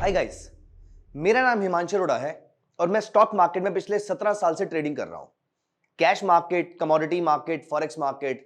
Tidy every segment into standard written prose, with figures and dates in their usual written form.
Hi guys, मेरा नाम हिमांशु अरोड़ा है और मैं स्टॉक मार्केट में पिछले 17 साल से ट्रेडिंग कर रहा हूं। Cash market, commodity market, forex market,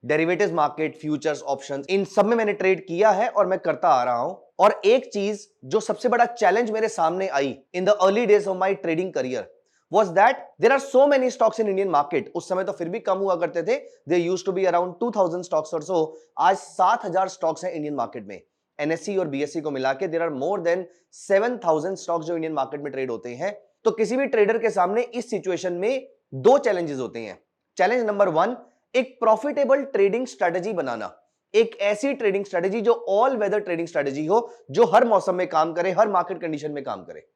derivatives market, futures, options, इन सब में मैंने ट्रेड किया है और मैं करता आ रहा हूं। और एक चीज जो सबसे बड़ा चैलेंज मेरे सामने I in the early days of my trading career was that there are so many stocks in Indian market। उस समय तो फिर भी कम हुआ करते थे, there used to be around 2000 stocks or so। आज 7000 स्टॉक्स हैं इंडियन मार्केट में। एनएससी और बीएससी को मिला के there are more than 7000 stocks जो इंडियन मार्केट में ट्रेड होते हैं। तो किसी भी ट्रेडर के सामने इस सिचुएशन में दो चैलेंजेस होते हैं। चैलेंज नंबर 1, एक प्रॉफिटेबल ट्रेडिंग स्ट्रेटजी बनाना, एक ऐसी ट्रेडिंग स्ट्रेटजी जो ऑल वेदर ट्रेडिंग स्ट्रेटजी हो, जो हर मौसम में काम करे, हर मार्केट कंडीशन में काम करे।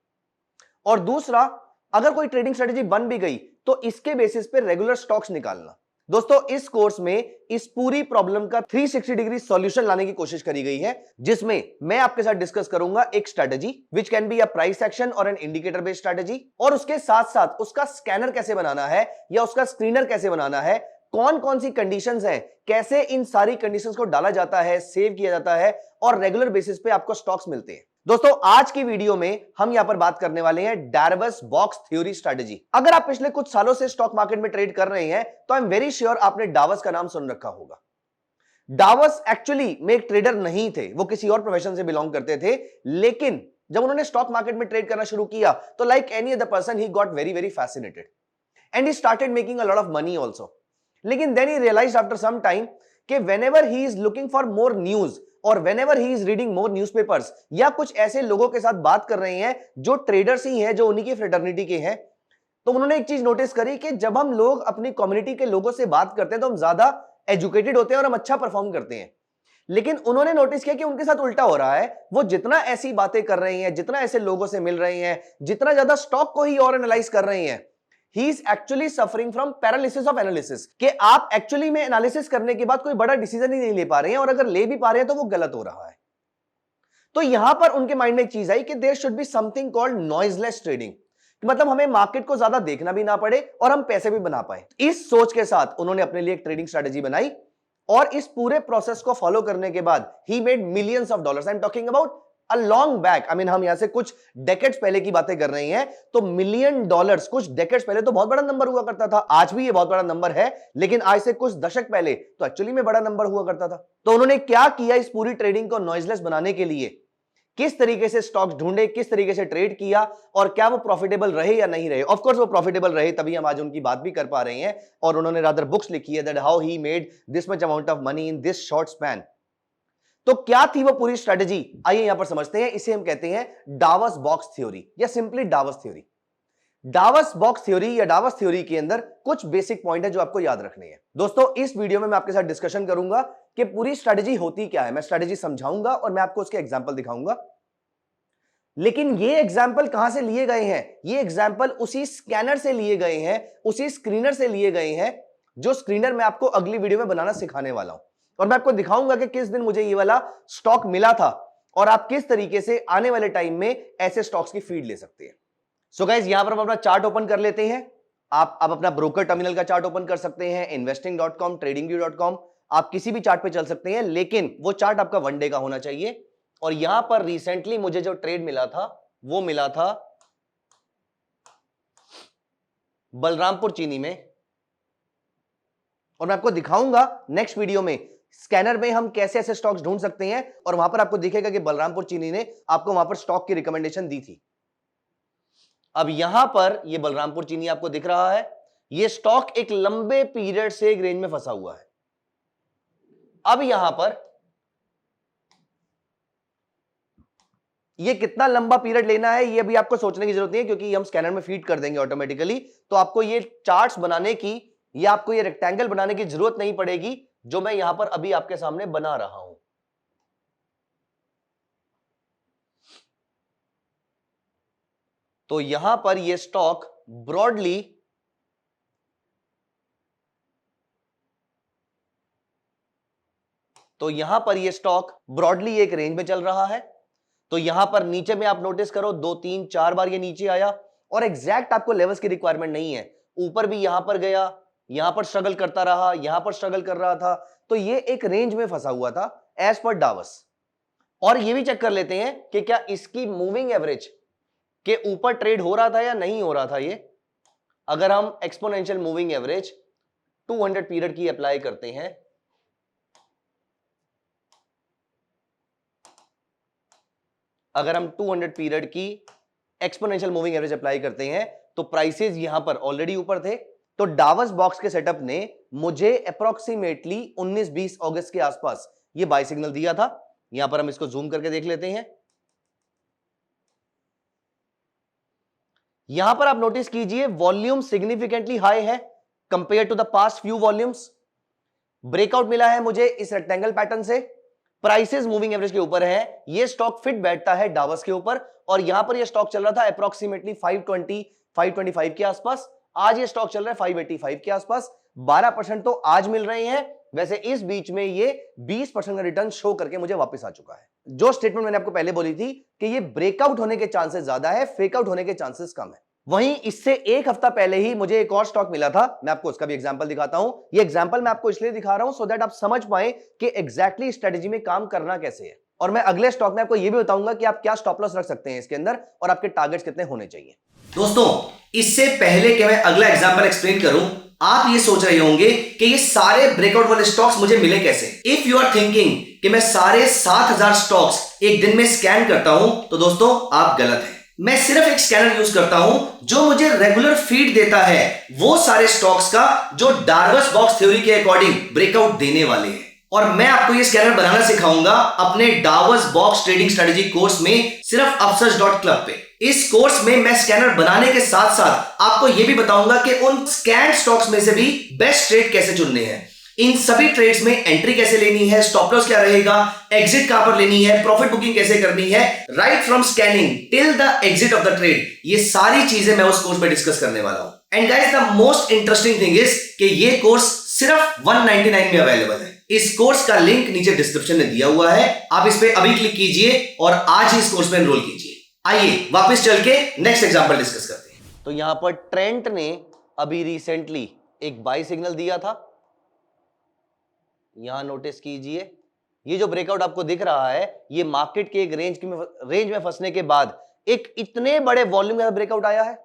और दूसरा, अगर कोई ट्रेडिंग स्ट्रेटजी बन भी गई तो इसके बेसिस पे रेगुलर स्टॉक्स निकालना। दोस्तों, इस कोर्स में इस पूरी प्रॉब्लम का 360 डिग्री सॉल्यूशन लाने की कोशिश करी गई है, जिसमें मैं आपके साथ डिस्कस करूंगा एक strategy which can be a price action और एन इंडिकेटर बेस्ड स्ट्रेटजी, और उसके साथ साथ उसका स्कैनर कैसे बनाना है या उसका स्क्रीनर कैसे बनाना है, कौन कौन सी कंडीशंस हैं, कैसे इन सारी कंडीशंस को डाला जाता है, सेव किया जाता है और रेगुलर बेसिस पे आपको स्टॉक्स मिलते हैं। दोस्तों, आज की वीडियो में हम यहां पर बात करने वाले हैं डार्वस बॉक्स थ्योरी स्ट्रेटजी। अगर आप पिछले कुछ सालों से स्टॉक मार्केट में ट्रेड कर रहे हैं तो आई एम वेरी श्योर आपने डार्वस का नाम सुन रखा होगा। डार्वस एक्चुअली में एक ट्रेडर नहीं थे, वो किसी और प्रोफेशन से बिलोंग करते थे, लेकिन जब उन्होंने स्टॉक मार्केट में ट्रेड करना शुरू किया तो like any other person he got very very fascinated and he started making a lot of money also. लेकिन then he realized after some time कि whenever he is looking for more news और whenever he is reading more newspapers या कुछ ऐसे लोगों के साथ बात कर रहे हैं जो ट्रेडर्स ही हैं, जो उन्हीं की फ्रेटर्निटी के हैं, तो उन्होंने एक चीज नोटिस करी कि जब हम लोग अपनी कम्युनिटी के लोगों से बात करते हैं तो हम ज्यादा एजुकेटेड होते हैं और हम अच्छा परफॉर्म करते हैं। लेकिन उन्होंने नोटिस किया कि उनके साथ उल्टा हो रहा है। वो जितना ऐसी बातें कर रहे हैं, जितना ऐसे लोगों से मिल रहे हैं, जितना ज्यादा स्टॉक को ही और एनालाइज कर रहे हैं, he is actually suffering from paralysis of analysis कि आप एक्चुअली में एनालिसिस करने के बाद कोई बड़ा डिसीजन ही नहीं ले पा रहे हैं, और अगर ले भी पा रहे हैं तो वो गलत हो रहा है। तो यहां पर उनके माइंड में एक चीज आई कि there should be something called noiseless trading, मतलब हमें मार्केट को ज्यादा देखना भी ना पड़े और हम पैसे भी बना पाए। इस सोच के साथ उन्होंने अपने लिए एक ट्रेडिंग स्ट्रेटजी बनाई और इस पूरे प्रोसेस को फॉलो करने के बाद he made millions of dollars. I am talking about a long back, I mean हम यहां से कुछ डेकेड्स पहले की बातें कर रहे हैं। तो मिलियन डॉलर्स कुछ डेकेड्स पहले तो बहुत बड़ा नंबर हुआ करता था। आज भी ये बहुत बड़ा नंबर है, लेकिन आज से कुछ दशक पहले तो एक्चुअली में बड़ा नंबर हुआ करता था। तो उन्होंने क्या किया, इस पूरी ट्रेडिंग को नॉइजलेस बनाने के लिए किस तरीके से स्टॉक्स ढूंढे, किस तरीके से ट्रेड किया और क्या वो प्रॉफिटेबल रहे या नहीं रहे। ऑफ कोर्स वो प्रॉफिटेबल रहे, तभी हम आज उनकी बात भी कर पा रहे हैं। और उन्होंने रादर बुक्स लिखी है that how he made this much amount of money in this short span. तो क्या थी वो पूरी स्ट्रेटजी, आइए यहां पर समझते हैं। इसे हम कहते हैं डार्वस बॉक्स थ्योरी या simply Darvas theory. Darvas box theory या डार्वस थ्योरी के अंदर कुछ बेसिक पॉइंट है जो आपको याद रखने हैं। दोस्तों, इस वीडियो में मैं आपके साथ डिस्कशन करूंगा कि पूरी स्ट्रेटजी होती क्या है। मैं स्ट्रेटजी समझाऊंगा और मैं आपको उसके एग्जांपल दिखाऊंगा। लेकिन ये एग्जाम्पल कहां से लिए गए हैं? ये एग्जाम्पल उसी स्कैनर से लिए गए हैं, उसी स्क्रीनर से लिए गए हैं, जो स्क्रीनर मैं आपको अगली वीडियो में बनाना सिखाने वाला हूं। और मैं आपको दिखाऊंगा कि किस दिन मुझे ये वाला स्टॉक मिला था और आप किस तरीके से आने वाले टाइम में ऐसे स्टॉक्स की फीड ले सकते हैं। सो गाइस, यहां पर हम अपना चार्ट ओपन कर लेते हैं। आप अपना ब्रोकर टर्मिनल का चार्ट ओपन कर सकते हैं, investing.com, tradingview.com, आप किसी भी चार्ट पे चल सकते हैं, लेकिन वो चार्ट आपका वन डे का होना चाहिए। और यहां पर रिसेंटली मुझे जो ट्रेड मिला था वो मिला था बलरामपुर चीनी में, और मैं आपको दिखाऊंगा नेक्स्ट वीडियो में स्कैनर में हम कैसे ऐसे स्टॉक्स ढूंढ सकते हैं। और वहां पर आपको दिखेगा कि बलरामपुर चीनी ने आपको वहां पर स्टॉक की रिकमेंडेशन दी थी। अब यहां पर ये बलरामपुर चीनी आपको दिख रहा है, ये स्टॉक एक लंबे पीरियड से एक रेंज में फंसा हुआ है। अब यहां पर ये कितना लंबा पीरियड लेना है ये अभी आपको सोचने की जरूरत नहीं है, क्योंकि हम स्कैनर में फीड कर देंगे ऑटोमेटिकली। तो आपको ये चार्ट्स बनाने की या आपको ये रेक्टेंगल बनाने की जरूरत नहीं पड़ेगी, जो मैं यहां पर अभी आपके सामने बना रहा हूं। तो यहां पर ये स्टॉक ब्रॉडली एक रेंज में चल रहा है। तो यहां पर नीचे में आप नोटिस करो 2 3 4 बार ये नीचे आया और एग्जैक्ट आपको लेवल्स की रिक्वायरमेंट नहीं है। ऊपर भी यहां पर गया, यहां पर स्ट्रगल करता रहा, यहां पर स्ट्रगल कर रहा था। तो ये एक रेंज में फंसा हुआ था एज पर डार्वस। और ये भी चेक कर लेते हैं कि क्या इसकी मूविंग एवरेज के ऊपर ट्रेड हो रहा था या नहीं हो रहा था ये। अगर हम एक्सपोनेंशियल मूविंग एवरेज 200 पीरियड की अप्लाई करते हैं, अगर हम 200 पीरियड की एक्सपोनेंशियल मूविंग एवरेज अप्लाई करते हैं तो प्राइसेस यहां पर ऑलरेडी ऊपर थे। तो डावस बॉक्स के सेटअप ने मुझे अप्रोक्सीमेटली 19-20 अगस्त के आसपास ये बाय सिग्नल दिया था। यहां पर हम इसको जूम करके देख लेते हैं। यहां पर आप नोटिस कीजिए वॉल्यूम सिग्निफिकेंटली हाई है compare to the past few volumes. Breakout मिला है मुझे इस रेक्टेंगल पैटर्न से, प्राइसेस मूविंग एवरेज के ऊपर है, ये स्टॉक फिट बैठता है डावस के ऊपर और यहां पर ये स्टॉक चल रहा था अप्रोक्सीमेटली 520 525 के आसपास। आज ये स्टॉक चल रहा है 585 के आसपास। 12% तो आज मिल रहे हैं। वैसे इस बीच में ये 20% का रिटर्न शो करके मुझे वापस आ चुका है। जो स्टेटमेंट मैंने आपको पहले बोली थी कि ये ब्रेकआउट होने के चांसेस ज्यादा है, फेकआउट होने के चांसेस कम है। वहीं इससे एक हफ्ता पहले ही मुझे एक और स्टॉक मिला था, मैं आपको उसका भी एग्जांपल दिखाता हूं। ये एग्जांपल मैं आपको इसलिए दिखा रहा हूं सो दैट आप समझ पाए कि एग्जैक्टली स्ट्रेटजी में काम करना कैसे है। और मैं अगले स्टॉक में आपको यह भी बताऊंगा कि आप क्या स्टॉप लॉस रख सकते हैं इसके अंदर और आपके टारगेट्स कितने होने चाहिए। दोस्तों, इससे पहले कि मैं अगला एग्जांपल एक्सप्लेन करूं, आप ये सोच रहे होंगे कि ये सारे ब्रेकआउट वाले स्टॉक्स मुझे मिले कैसे। इफ यू आर थिंकिंग कि मैं सारे 7000 स्टॉक्स एक दिन में स्कैन करता हूं तो दोस्तों आप गलत हैं। मैं सिर्फ एक स्कैनर यूज करता हूं जो मुझे रेगुलर फीड देता है वो सारे स्टॉक्स का जो डार्वस बॉक्स थ्योरी के अकॉर्डिंग ब्रेकआउट देने वाले हैं। और मैं आपको ये स्कैनर बनाना सिखाऊंगा अपने Darvas box trading strategy course में, सिर्फ upsurge.club पे। इस कोर्स में मैं स्कैनर बनाने के साथ साथ आपको यह भी बताऊंगा कि उन स्कैन स्टॉक्स में से भी बेस्ट ट्रेड कैसे चुनने हैं, इन सभी ट्रेड्स में एंट्री कैसे लेनी है, स्टॉप लॉस क्या रहेगा, एग्जिट कहां पर लेनी है, प्रॉफिट बुकिंग कैसे करनी है, right from scanning till the exit of the trade, ये सारी चीजें मैं उस कोर्स में डिस्कस करने वाला हूं। And guys, the most interesting thing is कि ये कोर्स सिर्फ 199 में अवेलेबल है। इस कोर्स का लिंक नीचे डिस्क्रिप्शन में दिया हुआ है, आप इस पे अभी क्लिक कीजिए और आज ही इस कोर्स में एनरोल कीजिए। आइए वापस चल के नेक्स्ट एग्जांपल डिस्कस करते हैं। तो यहां पर ट्रेंट ने अभी रिसेंटली एक बाय सिग्नल दिया था, यहां नोटिस कीजिए। ये जो ब्रेकआउट आपको दिख रहा है ये मार्केट के एक रेंज में फंसने के बाद एक इतने बड़े वॉल्यूम के साथ ब्रेकआउट आया है।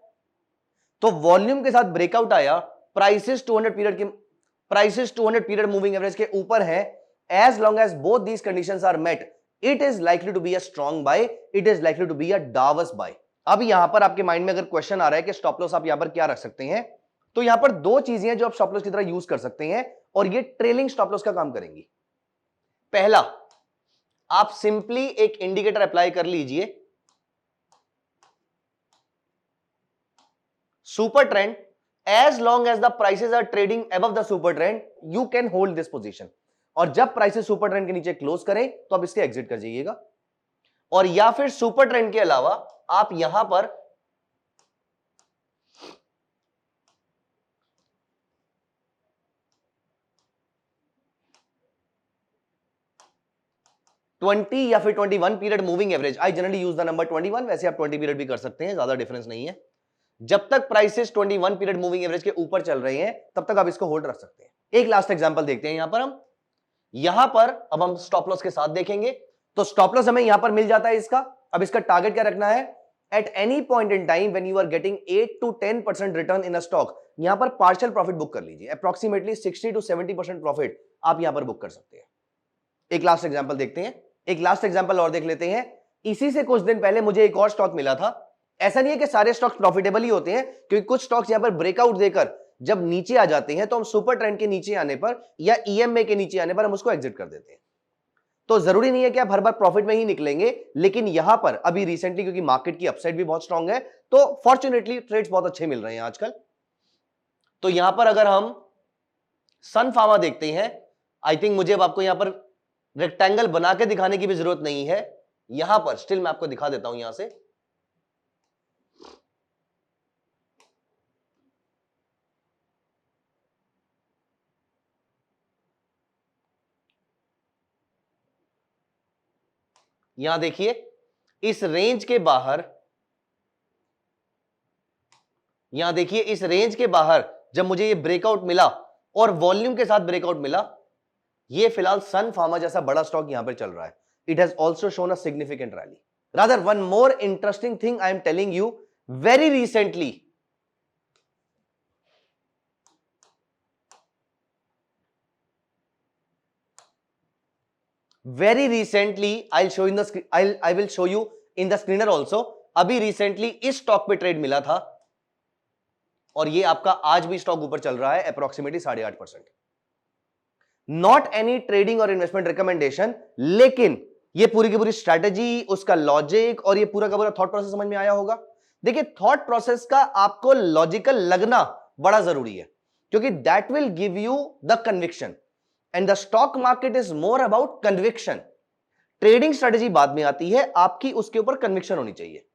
तो वॉल्यूम के साथ ब्रेकआउट आया, प्राइसेस 200 पीरियड मूविंग एवरेज के ऊपर है। As long as both these conditions are met, it is likely to be a strong buy, it is likely to be a daws buy. अब यहां पर आपके माइंड में अगर क्वेश्चन आ रहा है कि स्टॉप लॉस आप यहां पर क्या रख सकते हैं, तो यहां पर दो चीजें हैं जो आप स्टॉप लॉस की तरह यूज कर सकते हैं और ये ट्रेलिंग स्टॉप लॉस का काम करेंगी। पहला, आप सिंपली एक इंडिकेटर अप्लाई कर लीजिए, super trend. As long as the prices are trading above the super trend you can hold this position, और जब प्राइसेस सुपर ट्रेंड के नीचे क्लोज करें तो आप इसके एग्जिट कर जाइएगा। और या फिर सुपर ट्रेंड के अलावा आप यहां पर ट्वेंटी या फिर 21 period moving average, I generally use the number 21, वैसे आप 20 पीरियड भी कर सकते हैं, ज्यादा डिफरेंस नहीं है। जब तक प्राइसेस 21 पीरियड मूविंग एवरेज के ऊपर चल रहे हैं तब तक आप इसको होल्ड रख सकते हैं। एक लास्ट एग्जांपल देखते हैं यहां पर अब हम स्टॉप लॉस के साथ देखेंगे। तो स्टॉप लॉस हमें यहां पर मिल जाता है इसका। अब इसका टारगेट क्या रखना है, at any point in time when you are getting 8 to 10% return in a stock, यहां पर पार्शियल प्रॉफिट बुक कर लीजिए। अप्रोक्सीमेटली 60 to 70% प्रॉफिट आप यहां पर बुक कर सकते हैं। एक लास्ट एग्जांपल देखते हैं, एक लास्ट एग्जांपल और देख लेते हैं। इसी से कुछ दिन पहले मुझे एक और स्टॉक मिला था। ऐसा नहीं है कि सारे स्टॉक्स प्रॉफिटेबल ही होते हैं, क्योंकि कुछ स्टॉक्स यहां पर ब्रेकआउट देकर जब नीचे आ जाते हैं तो हम सुपर ट्रेंड के नीचे आने पर या ईएमए के नीचे आने पर हम उसको एग्जिट कर देते हैं। तो जरूरी नहीं है कि आप हर बार प्रॉफिट में ही निकलेंगे, लेकिन यहां पर अभी रिसेंटली क्योंकि मार्केट की अपसाइड भी बहुत स्ट्रांग है तो फॉर्चुनेटली ट्रेड्स बहुत अच्छे मिल रहे हैं आजकल। तो यहां पर अगर हम सन फार्मा देखते हैं, आई थिंक मुझे अब आपको यहां पर रेक्टेंगल बना के दिखाने की भी जरूरत नहीं है, यहां पर स्टिल मैं आपको दिखा देता हूं। यहां से यहां देखिए इस रेंज के बाहर, यहां देखिए इस रेंज के बाहर जब मुझे ये ब्रेकआउट मिला और वॉल्यूम के साथ ब्रेकआउट मिला, ये फिलहाल सन फार्मा जैसा बड़ा स्टॉक यहां पर चल रहा है। it has also shown a significant rally. Rather, one more interesting thing I am telling you, very recently, I'll show in the I will show you in the screener also. अभी recently इस stock पे trade मिला था और ये आपका आज भी स्टॉक ऊपर चल रहा है अप्रोक्सीमेटली 8.5%. नॉट एनी ट्रेडिंग और इन्वेस्टमेंट रिकमेंडेशन, लेकिन ये पूरी की पूरी स्ट्रैटेजी, उसका लॉजिक और ये पूरा का पूरा थॉट प्रोसेस समझ में आया होगा. देखिए, थॉट प्रोसेस का आपको लॉजिकल लगना बड़ा जरूरी है, क्योंकि that will give you the conviction, and the stock market is more about conviction. Trading strategy बाद में आती है, आपकी उसके ऊपर कन्विक्शन होनी चाहिए.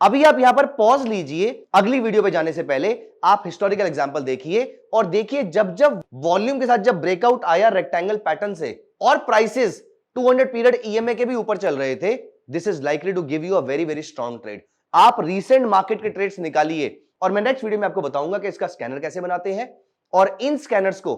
अभी आप यहां पर पॉज लीजिए, अगली वीडियो पे जाने से पहले आप हिस्टोरिकल एग्जांपल देखिए और देखिए जब जब वॉल्यूम के साथ जब ब्रेकआउट आया रेक्टेंगल पैटर्न से और प्राइसेस 200 पीरियड ईएमए के भी ऊपर चल रहे थे, this is likely to give you a very very strong trade. आप रीसेंट मार्केट के ट्रेड्स निकालिए और मैं नेक्स्ट वीडियो में आपको बताऊंगा कि इसका स्कैनर कैसे बनाते हैं और इन स्कैनर्स को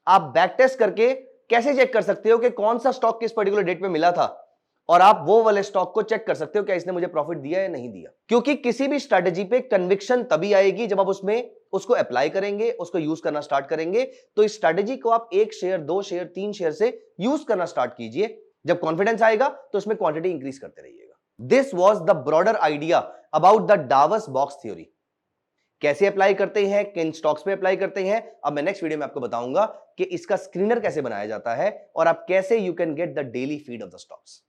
आप बैक टेस्ट करके कैसे चेक कर सकते हो कि कौन सा स्टॉक किस पर्टिकुलर डेट पे मिला था, और आप वो वाले स्टॉक को चेक कर सकते हो क्या इसने मुझे प्रॉफिट दिया या नहीं दिया. क्योंकि किसी भी स्ट्रैटेजी पे कन्विक्शन तभी आएगी जब आप उसमें उसको अप्लाई करेंगे, उसको यूज करना स्टार्ट करेंगे. तो इस स्ट्रैटेजी को आप 1 शेयर 2 शेयर 3 शेयर से यूज करना स्टार्ट कीजिए. जब कॉन्फिडेंस आएगा तो उसमें क्वांटिटी इंक्रीज करते रहिएगा. This was the broader idea about the Davar's box theory. कैसे अप्लाई करते हैं, किन स्टॉक्स पे अप्लाई करते हैं, अब मैं नेक्स्ट वीडियो में आपको बताऊंगा कि इसका स्क्रीनर कैसे बनाया जाता है और आप कैसे you can get the daily feed of the stocks.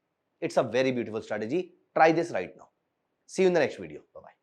It's a very beautiful strategy. Try this right now. See you in the next video. Bye-bye.